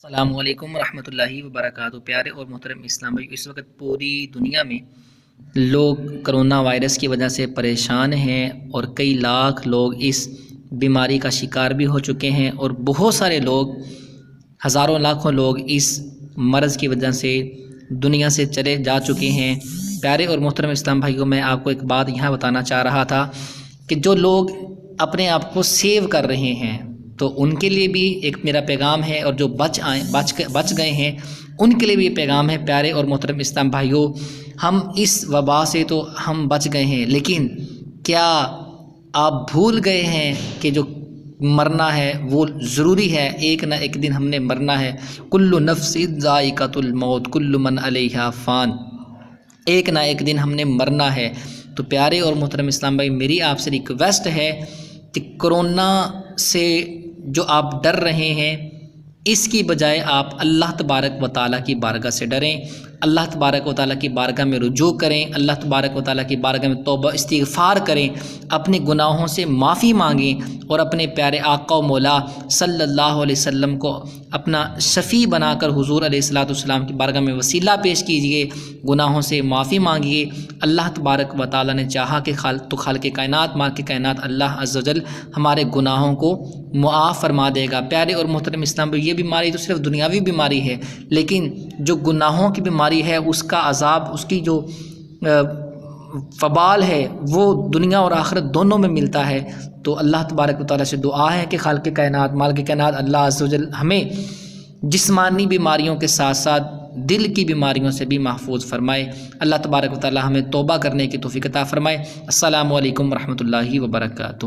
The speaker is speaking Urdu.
السلام علیکم ورحمۃ اللہ وبرکاتہ۔ پیارے اور محترم اسلام بھائی، اس وقت پوری دنیا میں لوگ کرونا وائرس کی وجہ سے پریشان ہیں اور کئی لاکھ لوگ اس بیماری کا شکار بھی ہو چکے ہیں اور بہت سارے لوگ، ہزاروں لاکھوں لوگ اس مرض کی وجہ سے دنیا سے چلے جا چکے ہیں۔ پیارے اور محترم اسلام بھائیوں، میں آپ کو ایک بات یہاں بتانا چاہ رہا تھا کہ جو لوگ اپنے آپ کو سیو کر رہے ہیں تو ان کے لیے بھی ایک میرا پیغام ہے، اور جو بچ گئے ہیں ان کے لیے بھی یہ پیغام ہے۔ پیارے اور محترم اسلام بھائیوں، ہم اس وبا سے تو ہم بچ گئے ہیں، لیکن کیا آپ بھول گئے ہیں کہ جو مرنا ہے وہ ضروری ہے؟ ایک نہ ایک دن ہم نے مرنا ہے۔ کل نفس ذائقۃ الموت کل من علیہا فان، ایک نہ ایک دن ہم نے مرنا ہے۔ تو پیارے اور محترم اسلام بھائی، میری آپ سے ریکویسٹ ہے کہ کرونا سے جو آپ ڈر رہے ہیں، اس کی بجائے آپ اللہ تبارک و تعالیٰ کی بارگاہ سے ڈریں، اللہ تبارک و تعالیٰ کی بارگاہ میں رجوع کریں، اللہ تبارک و تعالیٰ کی بارگاہ میں توبہ استغفار کریں، اپنے گناہوں سے معافی مانگیں اور اپنے پیارے آقا و مولا صلی اللہ علیہ وسلم کو اپنا شفیع بنا کر حضور علیہ الصلوۃ والسلام کی بارگاہ میں وسیلہ پیش کیجیے، گناہوں سے معافی مانگیے۔ اللہ تبارک و تعالیٰ نے چاہا کہ خالق کائنات مالک کائنات اللہ عز و جل ہمارے گناہوں کو معاف فرما دے گا۔ پیارے اور محترم اسلام بھائی، یہ بیماری تو صرف دنیاوی بیماری ہے، لیکن جو گناہوں کی بیماری ہے اس کا عذاب، اس کی جو وبال ہے وہ دنیا اور آخرت دونوں میں ملتا ہے۔ تو اللہ تبارک و تعالیٰ سے دعا ہے کہ خالق کائنات مالک کائنات اللہ عز و جل ہمیں جسمانی بیماریوں کے ساتھ ساتھ دل کی بیماریوں سے بھی محفوظ فرمائے۔ اللہ تبارک و تعالیٰ ہمیں توبہ کرنے کی توفیق عطا فرمائے۔ السلام علیکم ورحمۃ اللہ وبرکاتہ۔